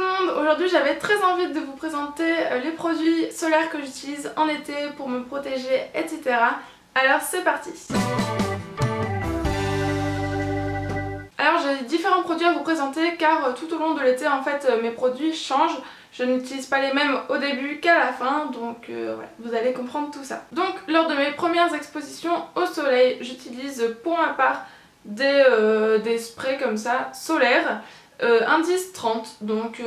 le monde, aujourd'hui j'avais très envie de vous présenter les produits solaires que j'utilise en été pour me protéger, etc. Alors c'est parti. Alors j'ai différents produits à vous présenter car tout au long de l'été en fait mes produits changent. Je n'utilise pas les mêmes au début qu'à la fin, donc voilà, vous allez comprendre tout ça. Donc lors de mes premières expositions au soleil, j'utilise pour ma part des sprays comme ça, solaires, indice 30. Donc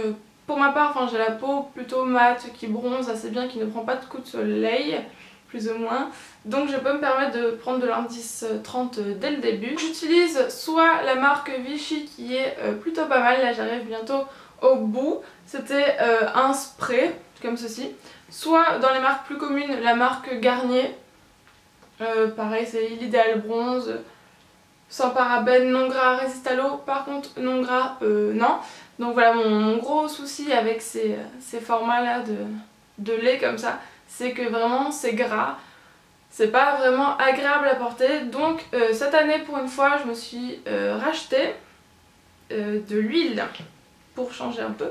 pour ma part, j'ai la peau plutôt mate, qui bronze assez bien, qui ne prend pas de coups de soleil, plus ou moins. Donc je peux me permettre de prendre de l'indice 30 dès le début. J'utilise soit la marque Vichy qui est plutôt pas mal, là j'arrive bientôt au bout. C'était un spray comme ceci. Soit dans les marques plus communes, la marque Garnier. Pareil, c'est l'idéal bronze. Sans parabènes, non gras, résiste à l'eau. Par contre, non gras, non. Donc voilà, mon gros souci avec ces formats là de lait comme ça, c'est que vraiment c'est gras. C'est pas vraiment agréable à porter. Donc cette année, pour une fois, je me suis racheté de l'huile pour changer un peu.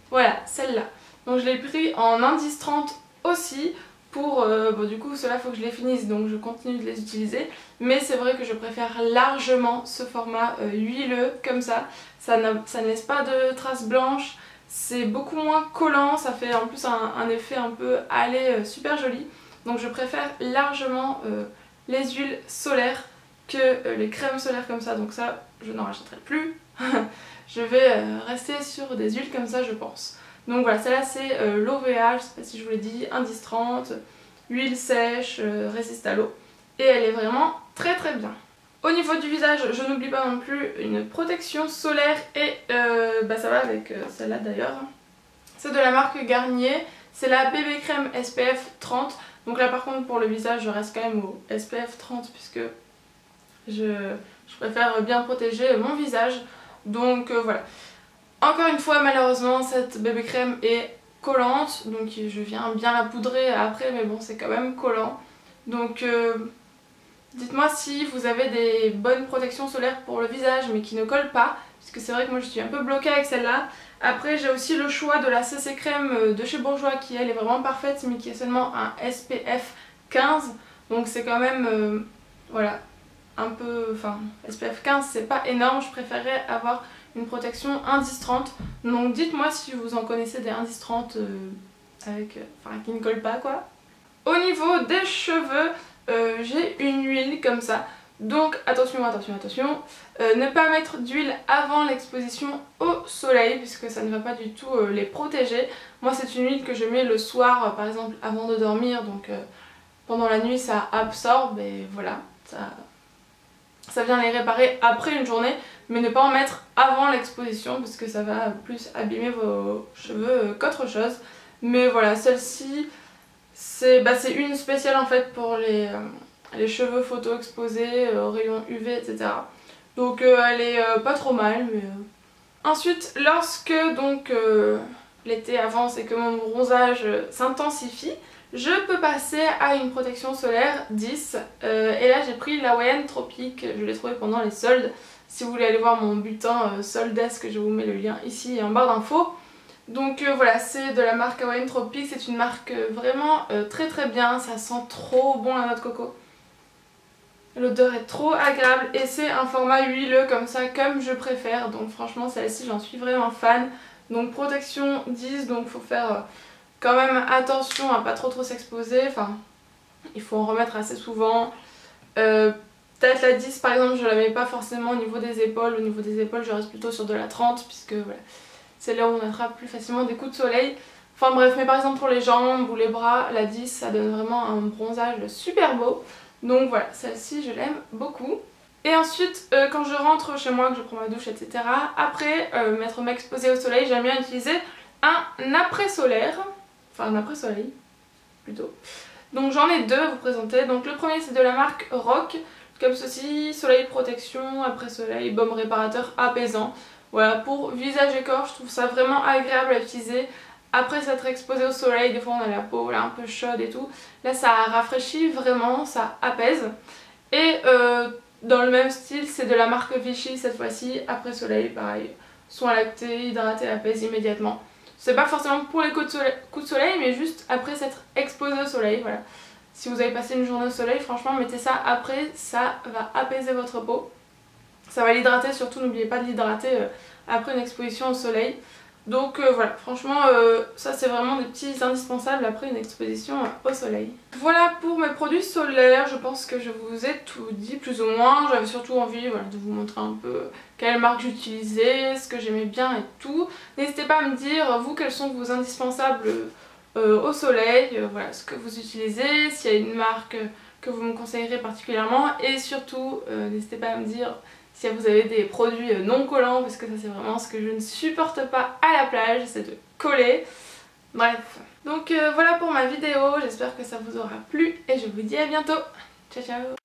Voilà, celle-là. Donc je l'ai pris en indice 30 aussi. Pour, bon du coup cela faut que je les finisse, donc je continue de les utiliser. Mais c'est vrai que je préfère largement ce format huileux comme ça. Ça ne laisse pas de traces blanches. C'est beaucoup moins collant, ça fait en plus un effet un peu hâlé super joli. Donc je préfère largement les huiles solaires que les crèmes solaires comme ça. Donc ça je n'en rachèterai plus. Je vais rester sur des huiles comme ça je pense. Donc voilà, celle-là c'est l'OVA, je sais pas si je vous l'ai dit, indice 30, huile sèche, résiste à l'eau. Et elle est vraiment très très bien. Au niveau du visage, je n'oublie pas non plus une protection solaire et ça va avec celle-là d'ailleurs. C'est de la marque Garnier, c'est la BB Crème SPF 30. Donc là par contre pour le visage je reste quand même au SPF 30 puisque je préfère bien protéger mon visage. Donc voilà. Encore une fois, malheureusement, cette bébé crème est collante, donc je viens bien la poudrer après, mais bon, c'est quand même collant. Donc dites-moi si vous avez des bonnes protections solaires pour le visage, mais qui ne collent pas, parce que c'est vrai que moi je suis un peu bloquée avec celle-là. Après, j'ai aussi le choix de la CC Crème de chez Bourjois, qui elle est vraiment parfaite, mais qui est seulement un SPF 15, donc c'est quand même, voilà, un peu, SPF 15 c'est pas énorme, je préférerais avoir une protection indice 30. Donc dites-moi si vous en connaissez des indice 30 qui ne collent pas quoi. Au niveau des cheveux, j'ai une huile comme ça. Donc attention, attention, attention. Ne pas mettre d'huile avant l'exposition au soleil puisque ça ne va pas du tout les protéger. Moi c'est une huile que je mets le soir par exemple avant de dormir. Donc pendant la nuit ça absorbe et voilà. Ça vient les réparer après une journée, mais ne pas en mettre avant l'exposition parce que ça va plus abîmer vos cheveux qu'autre chose. Mais voilà, celle-ci c'est une spéciale en fait pour les cheveux photo exposés, rayons UV, etc. Donc elle est pas trop mal. Mais ensuite, lorsque donc l'été avance et que mon bronzage s'intensifie, je peux passer à une protection solaire 10 et là j'ai pris la Hawaiian Tropique, je l'ai trouvée pendant les soldes. Si vous voulez aller voir mon bulletin soldesque, je vous mets le lien ici en barre d'infos. Donc voilà, c'est de la marque Hawaiian Tropique, c'est une marque vraiment très très bien, ça sent trop bon la noix de coco. L'odeur est trop agréable et c'est un format huileux comme ça, comme je préfère. Donc franchement celle-ci j'en suis vraiment fan. Donc protection 10, donc faut faire quand même attention à pas trop s'exposer, il faut en remettre assez souvent. Peut-être la 10 par exemple je la mets pas forcément au niveau des épaules, je reste plutôt sur de la 30 puisque voilà, c'est là où on attrape plus facilement des coups de soleil. Enfin bref, mais par exemple pour les jambes ou les bras, la 10 ça donne vraiment un bronzage super beau. Donc voilà, celle-ci je l'aime beaucoup. Et ensuite quand je rentre chez moi, que je prends ma douche etc, après m'exposer au soleil, j'aime bien utiliser un après solaire. Enfin un après soleil plutôt. Donc j'en ai deux à vous présenter. Donc le premier c'est de la marque Rock, comme ceci, soleil protection, après soleil, baume réparateur apaisant. Voilà, pour visage et corps je trouve ça vraiment agréable à utiliser. Après s'être exposé au soleil, des fois on a la peau là, un peu chaude et tout. Là ça rafraîchit vraiment, ça apaise. Et dans le même style c'est de la marque Vichy cette fois-ci, après soleil pareil. soin lacté, hydrater la pèse immédiatement. C'est pas forcément pour les coups de soleil, mais juste après s'être exposé au soleil, voilà. Si vous avez passé une journée au soleil, franchement mettez ça après, ça va apaiser votre peau. Ça va l'hydrater, surtout n'oubliez pas de l'hydrater après une exposition au soleil. Donc voilà, franchement ça c'est vraiment des petits indispensables après une exposition au soleil. Voilà pour mes produits solaires, je pense que je vous ai tout dit plus ou moins. J'avais surtout envie de vous montrer un peu quelle marque j'utilisais, ce que j'aimais bien et tout. N'hésitez pas à me dire vous quels sont vos indispensables au soleil, voilà ce que vous utilisez, s'il y a une marque que vous me conseillerez particulièrement et surtout n'hésitez pas à me dire si vous avez des produits non collants parce que ça c'est vraiment ce que je ne supporte pas à la plage, c'est de coller. Bref. Donc voilà pour ma vidéo, j'espère que ça vous aura plu et je vous dis à bientôt. Ciao ciao.